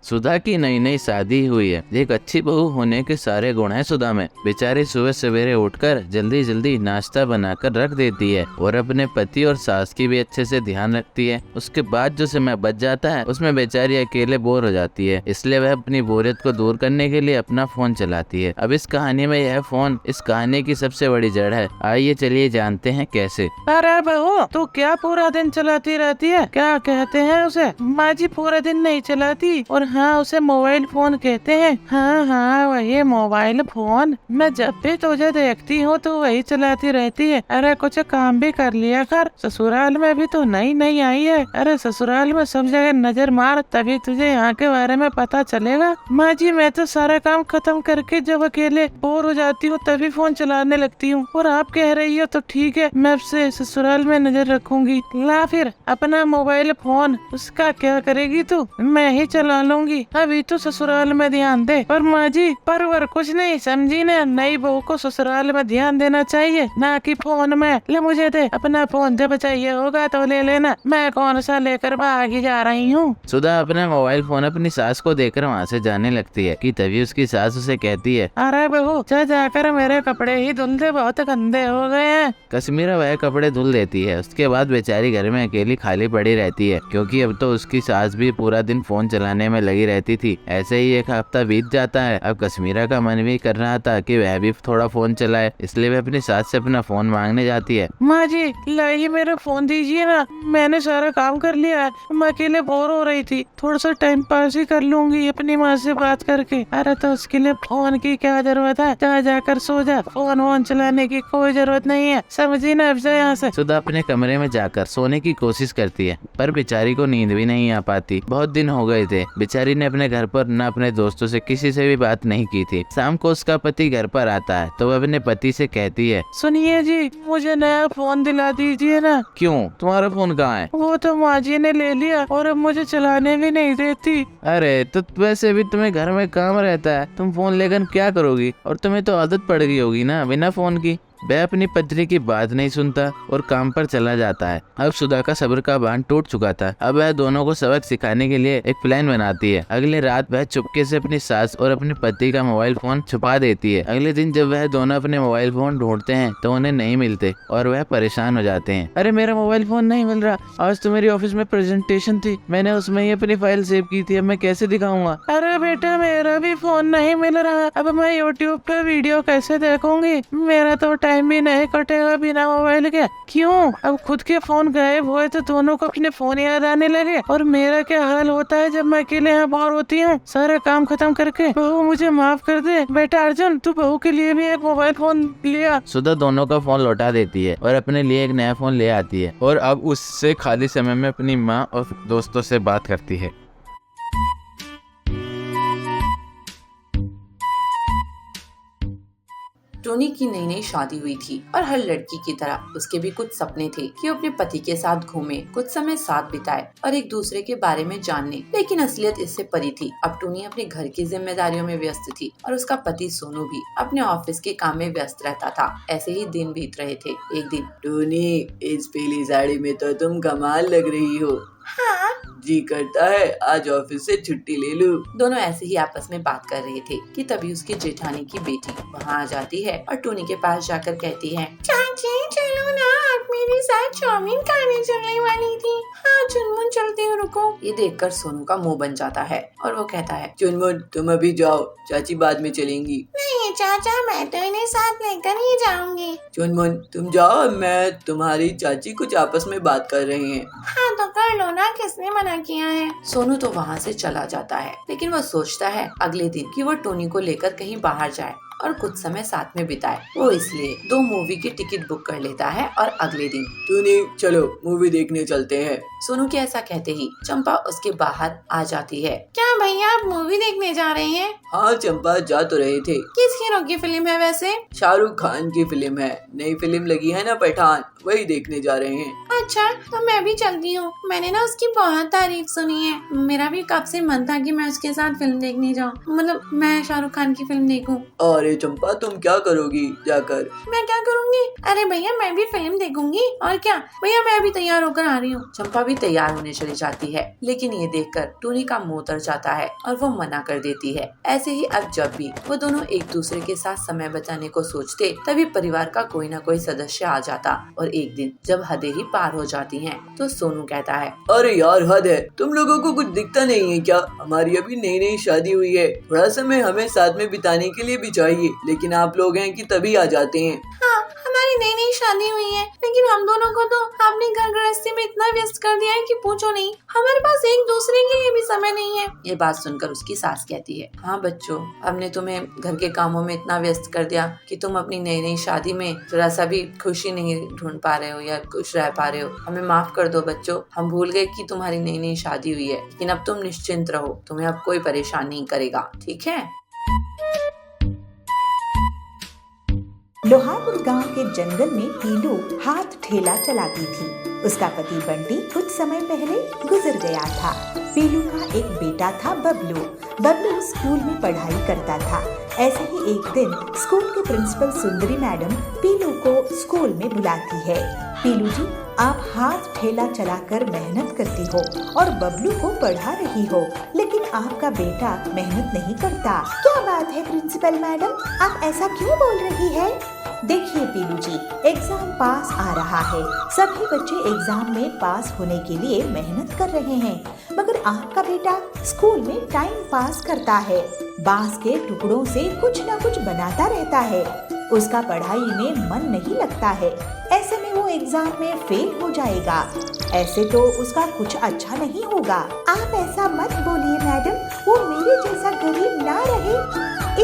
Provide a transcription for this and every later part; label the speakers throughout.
Speaker 1: सुधा की नई नई शादी हुई है। एक अच्छी बहू होने के सारे गुण हैं सुधा में। बेचारी सुबह सवेरे उठकर जल्दी जल्दी नाश्ता बनाकर रख देती है और अपने पति और सास की भी अच्छे से ध्यान रखती है। उसके बाद जो समय बच जाता है उसमें बेचारी अकेले बोर हो जाती है, इसलिए वह अपनी बोरियत को दूर करने के लिए अपना फोन चलाती है। अब इस कहानी में यह फोन इस कहानी की सबसे बड़ी जड़ है। आइए चलिए जानते हैं कैसे।
Speaker 2: अरे बहू, तू क्या पूरा दिन चलाती रहती है? क्या कहते हैं उसे? माँ जी पूरा दिन नहीं चलाती, और हाँ, उसे मोबाइल फोन कहते हैं। हाँ हाँ, वही मोबाइल फोन। मैं जब भी तुझे देखती हूँ तो वही चलाती रहती है। अरे कुछ काम भी कर लिया कर। ससुराल में भी तो नई नई आई है। अरे ससुराल में सब जगह नजर मार, तभी तुझे यहाँ के बारे में पता चलेगा। माँ जी मैं तो सारा काम खत्म करके जब अकेले बोर हो जाती हूँ तभी फोन चलाने लगती हूँ, और आप कह रही हो तो ठीक है, मैं अब से ससुराल में नजर रखूंगी। ला फिर अपना मोबाइल फोन। उसका क्या करेगी तू? मैं ही चला लूंगी। अभी तो ससुराल में ध्यान दे। पर माँ जी परवर कुछ नहीं समझी ने। नई बहू को ससुराल में ध्यान देना चाहिए, ना कि फोन में। ले मुझे दे अपना फोन, जब चाहिए होगा तो ले लेना। मैं कौन सा लेकर भाग ही जा रही हूँ।
Speaker 1: सुधा अपना मोबाइल फोन अपनी सास को देकर वहाँ से जाने लगती है कि तभी उसकी सास उसे कहती है,
Speaker 2: अरे बहू जा जाकर मेरे कपड़े ही धुल दे, बहुत गंदे हो गए हैं।
Speaker 1: कश्मीरा वह कपड़े धुल देती है। उसके बाद बेचारी घर में अकेली खाली पड़ी रहती है, क्योंकि अब तो उसकी सास भी पूरा दिन फोन चलाने में लगी रहती थी। ऐसे ही एक हफ्ता बीत जाता है। अब कश्मीरा का मन भी कर रहा था कि वह भी थोड़ा फोन चलाए, इसलिए वह अपनी सास से अपना फोन मांगने जाती है।
Speaker 2: माँ जी लाइए मेरा फोन दीजिए ना, मैंने सारा काम कर लिया है। मैं अकेले बोर हो रही थी, थोड़ा सा टाइम पास ही कर लूंगी अपनी माँ से बात करके। अरे तो उसके लिए फोन की क्या जरूरत है? जा जाकर सो जा, फोन वोन चलाने की कोई जरूरत नहीं है, समझी ना? अब से यहाँ से।
Speaker 1: सुधा अपने कमरे में जाकर सोने की कोशिश करती है, पर बेचारी को नींद भी नहीं आ पाती। बहुत दिन हो गए थे। बेचारी ने अपने घर पर न अपने दोस्तों से किसी से भी बात नहीं की थी। शाम को उसका पति घर पर आता है तो वह अपने पति से कहती है,
Speaker 2: सुनिए जी, मुझे नया फोन दिला दीजिए ना।
Speaker 1: क्यों, तुम्हारा फोन कहाँ है?
Speaker 2: वो तो माँ जी ने ले लिया और अब मुझे चलाने भी नहीं देती।
Speaker 1: अरे तो वैसे भी तुम्हें घर में काम रहता है, तुम फोन लेकर क्या करोगी? और तुम्हें तो आदत पड़ गई होगी ना बिना फोन की। वह अपनी पत्नी की बात नहीं सुनता और काम पर चला जाता है। अब सुधा का सब्र का बांध टूट चुका था। अब वह दोनों को सबक सिखाने के लिए एक प्लान बनाती है। अगले रात वह चुपके से अपनी सास और अपने पति का मोबाइल फोन छुपा देती है। अगले दिन जब वह दोनों अपने मोबाइल फोन ढूंढते हैं तो उन्हें नहीं मिलते और वह परेशान हो जाते हैं। अरे मेरा मोबाइल फोन नहीं मिल रहा, आज तो मेरी ऑफिस में प्रेजेंटेशन थी, मैंने उसमें ही अपनी फाइल सेव की थी, अब मैं कैसे दिखाऊंगा?
Speaker 2: अरे बेटा मेरा भी फोन नहीं मिल रहा, अब मैं यूट्यूब पे वीडियो कैसे देखूंगी? मेरा तो टाइम भी नहीं कटेगा बिना मोबाइल के। क्यों? अब खुद के फोन गायब हुए तो दोनों को अपने फोन याद आने लगे, और मेरा क्या हाल होता है जब मैं अकेले यहाँ बोर होती हूँ सारा काम खत्म करके। बहू मुझे माफ कर दे। बेटा अर्जुन, तू बहू के लिए भी एक मोबाइल फोन लिया।
Speaker 1: सुधा दोनों का फोन लौटा देती है और अपने लिए एक नया फोन ले आती है और अब उससे खाली समय में अपनी माँ और दोस्तों से बात करती है।
Speaker 3: टोनी की नई नई शादी हुई थी और हर लड़की की तरह उसके भी कुछ सपने थे कि वो अपने पति के साथ घूमे, कुछ समय साथ बिताए और एक दूसरे के बारे में जानने। लेकिन असलियत इससे परी थी। अब टोनी अपने घर की जिम्मेदारियों में व्यस्त थी और उसका पति सोनू भी अपने ऑफिस के काम में व्यस्त रहता था। ऐसे ही दिन बीत रहे थे। एक दिन,
Speaker 4: टोनी, इस पीली साड़ी में तो तुम कमाल लग रही हो।
Speaker 3: हाँ,
Speaker 4: जी करता है आज ऑफिस से छुट्टी ले लूं।
Speaker 3: दोनों ऐसे ही आपस में बात कर रहे थे कि तभी उसकी जेठानी की बेटी वहाँ आ जाती है और टोनी के पास जाकर कहती है, चाची चलो ना, आप मेरे साथ चाउमीन खाने चलने वाली थी। हाँ चुनमुन चलती हूँ, रुको। ये देखकर सोनू का मुंह बन जाता है और वो कहता है,
Speaker 4: चुनमुन तुम अभी जाओ, चाची बाद में चलेंगी।
Speaker 3: नहीं चाचा, मैं तो इन्हें साथ लेकर ही जाऊंगी।
Speaker 4: चुनमुन तुम जाओ, मैं तुम्हारी चाची कुछ आपस में बात कर रहे हैं।
Speaker 3: हाँ तो कर लो ना, किसने मना किया है? सोनू तो वहाँ से चला जाता है, लेकिन वो सोचता है अगले दिन कि वो टोनी को लेकर कहीं बाहर जाए और कुछ समय साथ में बिताए। वो इसलिए 2 मूवी की टिकट बुक कर लेता है और अगले दिन,
Speaker 4: टोनी चलो मूवी देखने चलते हैं।
Speaker 3: सोनू के ऐसा कहते ही चंपा उसके बाहर आ जाती है। क्या भैया आप मूवी देखने जा रहे हैं?
Speaker 4: हाँ चंपा, जा तो रहे थे।
Speaker 3: किस हीरो की फिल्म है वैसे?
Speaker 4: शाहरुख खान की फिल्म है, नई फिल्म लगी है ना पठान, वही देखने जा रहे हैं।
Speaker 3: अच्छा तो मैं भी चलती हूँ, मैंने ना उसकी बहुत तारीफ सुनी है। मेरा भी कब से मन था कि मैं उसके साथ फिल्म देखने जाऊँ, मतलब मैं शाहरुख खान की फिल्म देखूँ।
Speaker 4: अरे अरे चंपा, तुम क्या करोगी जाकर?
Speaker 3: मैं क्या करूँगी? अरे भैया मैं भी फिल्म देखूंगी। और क्या भैया, मैं अभी तैयार होकर आ रही हूँ। चंपा भी तैयार होने चली जाती है, लेकिन ये देखकर टूनी का मुंह उतर जाता है और वो मना कर देती है। ऐसे ही अब जब भी वो दोनों एक दूसरे के साथ समय बचाने को सोचते, तभी परिवार का कोई न कोई सदस्य आ जाता। और एक दिन जब हदें ही पार हो जाती हैं, तो सोनू कहता है,
Speaker 4: अरे यार हद है, तुम लोगों को कुछ दिखता नहीं है क्या? हमारी अभी नई नई शादी हुई है, थोड़ा समय हमें साथ में बिताने के लिए भी चाहिए, लेकिन आप लोग हैं कि तभी आ जाते हैं।
Speaker 3: हाँ हमारी नई नई शादी हुई है, लेकिन हम दोनों को तो अपनी घर गृहस्थी में इतना व्यस्त कर दिया है कि पूछो नहीं। हमारे पास एक दूसरे के लिए भी समय नहीं है। ये बात सुनकर उसकी सास कहती है, हाँ बच्चों, हमने तुम्हें घर के कामों में इतना व्यस्त कर दिया कि तुम अपनी नई नई शादी में जरा सा भी खुशी नहीं ढूंढ पा रहे हो या खुश रह पा रहे हो। हमें माफ कर दो बच्चों, हम भूल गए कि तुम्हारी नई नई शादी हुई है, लेकिन अब तुम निश्चिंत रहो, तुम्हें अब कोई परेशान नहीं करेगा, ठीक है?
Speaker 5: लोहापुर गांव के जंगल में पीलू हाथ ठेला चलाती थी। उसका पति बंटी कुछ समय पहले गुजर गया था। पीलू का एक बेटा था बबलू। बबलू स्कूल में पढ़ाई करता था। ऐसे ही एक दिन स्कूल के प्रिंसिपल सुंदरी मैडम पीलू को स्कूल में बुलाती है। पीलू जी, आप हाथ ठेला चलाकर मेहनत करती हो और बबलू को पढ़ा रही हो, लेकिन आपका बेटा मेहनत नहीं करता। क्या बात है प्रिंसिपल मैडम, आप ऐसा क्यों बोल रही है? देखिए पीलू जी, एग्जाम पास आ रहा है। सभी बच्चे एग्जाम में पास होने के लिए मेहनत कर रहे हैं, मगर आपका बेटा स्कूल में टाइम पास करता है। बांस के टुकड़ों से कुछ न कुछ बनाता रहता है। उसका पढ़ाई में मन नहीं लगता है। ऐसे में वो एग्जाम में फेल हो जाएगा। ऐसे तो उसका कुछ अच्छा नहीं होगा। आप ऐसा मत बोलिए मैडम, वो मेरे जैसा गरीब ना रहे,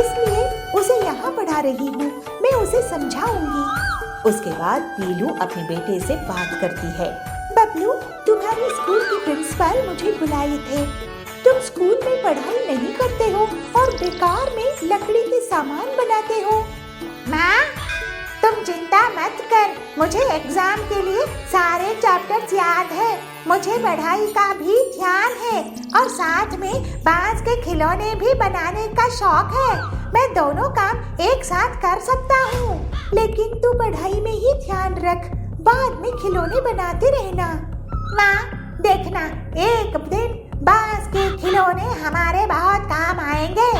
Speaker 5: इसलिए उसे यहाँ पढ़ा रही हूँ। मैं उसे समझाऊंगी। उसके बाद पीलू अपने बेटे से बात करती है। बबलू, तुम्हारे स्कूल के प्रिंसिपल मुझे बुलाए थे। तुम स्कूल में पढ़ाई नहीं करते हो और बेकार में लकड़ी के सामान बनाते हो। माँ, तुम चिंता मत कर, मुझे एग्जाम के लिए सारे चैप्टर्स याद है। मुझे पढ़ाई का भी ध्यान है और साथ में बांस के खिलौने भी बनाने का शौक है। मैं दोनों काम एक साथ कर सकता हूँ। लेकिन तू पढ़ाई में ही ध्यान रख, बाद में खिलौने बनाते रहना। माँ देखना, एक दिन बांस के खिलौने हमारे बहुत काम आएंगे।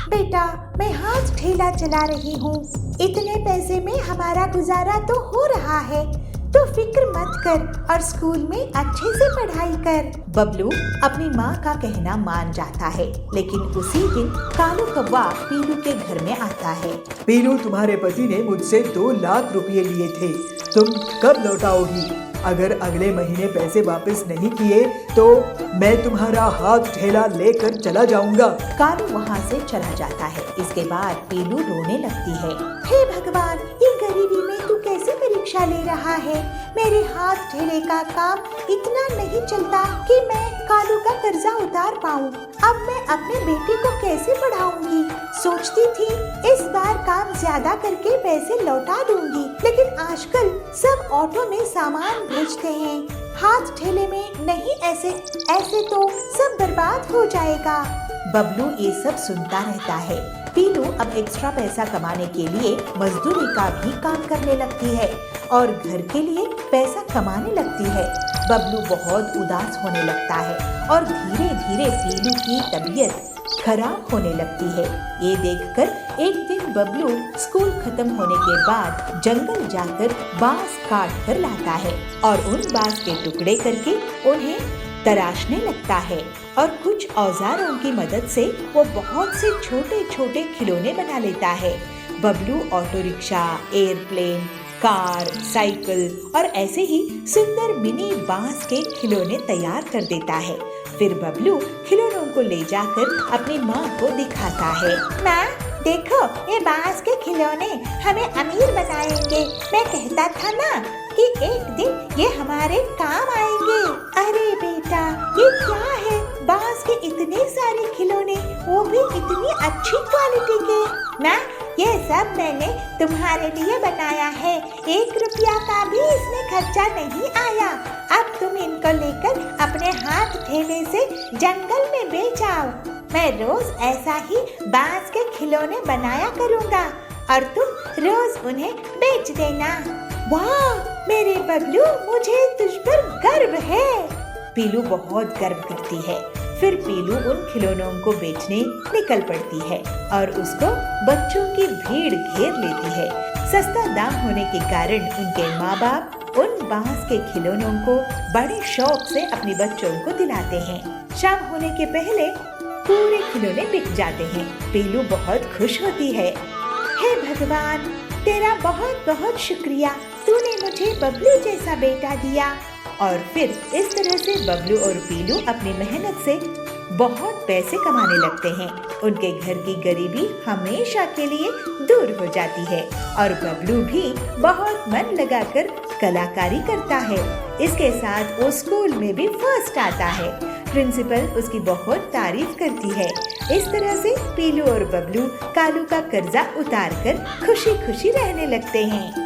Speaker 5: बेटा, मैं हाथ ठेला चला रही हूँ, इतने पैसे में हमारा गुजारा तो हो रहा है, तो फिक्र मत कर और स्कूल में अच्छे से पढ़ाई कर। बबलू अपनी माँ का कहना मान जाता है, लेकिन उसी दिन कालू कौवा पीलू के घर में आता है।
Speaker 6: पीलू, तुम्हारे पति ने मुझसे 2 लाख रुपए लिए थे, तुम कब लौटाओगी? अगर अगले महीने पैसे वापस नहीं किए तो मैं तुम्हारा हाथ ठेला लेकर चला जाऊंगा।
Speaker 5: कालू वहाँ से चला जाता है। इसके बाद पीलू रोने लगती है। हे भगवान, ये गरीबी में तू कैसे परीक्षा ले रहा है? मेरे हाथ ठेले का काम इतना नहीं चलता कि मैं कालू का कर्जा उतार पाऊँ। अब मैं अपने बेटे को कैसे पढ़ाऊंगी? सोचती थी इस बार काम ज्यादा करके पैसे लौटा दूंगी, लेकिन आजकल सब ऑटो में सामान भेजते हैं, हाथ ठेले में नहीं। ऐसे तो सब बर्बाद हो जाएगा। बबलू ये सब सुनता रहता है। पीलू अब एक्स्ट्रा पैसा कमाने के लिए मजदूरी का भी काम करने लगती है और घर के लिए पैसा कमाने लगती है। बबलू बहुत उदास होने लगता है और धीरे धीरे पीलू की तबीयत खराब होने लगती है। ये देखकर एक दिन बबलू स्कूल खत्म होने के बाद जंगल जाकर बांस काट कर लाता है और उन बांस के टुकड़े करके उन्हें तराशने लगता है और कुछ औजारों की मदद से वो बहुत से छोटे छोटे खिलौने बना लेता है। Bablu auto rickshaw, airplane, car, cycle और ऐसे ही सुंदर मिनी बांस के खिलौने तैयार कर देता है। फिर बबलू खिलौनों को ले जाकर अपनी माँ को दिखाता है। माँ देखो, ये बांस के खिलौने हमें अमीर बनाएंगे। मैं कहता था ना कि एक दिन ये हमारे काम आएंगे। अरे बेटा, ये क्या है? बांस के इतने सारे खिलौने, वो भी इतनी अच्छी क्वालिटी के। ना, ये सब मैंने तुम्हारे लिए बनाया है। 1 रुपया का भी इसमें खर्चा नहीं आया। अब तुम इनको लेकर अपने हाथ ठेले से जंगल में बेच आओ। मैं रोज ऐसा ही बांस के खिलौने बनाया करूँगा और तुम रोज उन्हें बेच देना। वाह मेरे बबलू, मुझे तुझ पर गर्व है। पीलू बहुत गर्व करती है। फिर पीलू उन खिलौनों को बेचने निकल पड़ती है और उसको बच्चों की भीड़ घेर लेती है। सस्ता दाम होने के कारण उनके माँ बाप उन बांस के खिलौनों को बड़े शौक से अपने बच्चों को दिलाते हैं। शाम होने के पहले पूरे खिलौने बिक जाते हैं। पीलू बहुत खुश होती है। हे भगवान, तेरा बहुत बहुत शुक्रिया, तूने मुझे बबलू जैसा बेटा दिया। और फिर इस तरह से बबलू और पीलू अपनी मेहनत से बहुत पैसे कमाने लगते हैं। उनके घर की गरीबी हमेशा के लिए दूर हो जाती है और बबलू भी बहुत मन लगाकर कलाकारी करता है। इसके साथ वो स्कूल में भी फर्स्ट आता है। प्रिंसिपल उसकी बहुत तारीफ करती है। इस तरह से पीलू और बबलू कालू का कर्जा उतारकर खुशी खुशी रहने लगते हैं।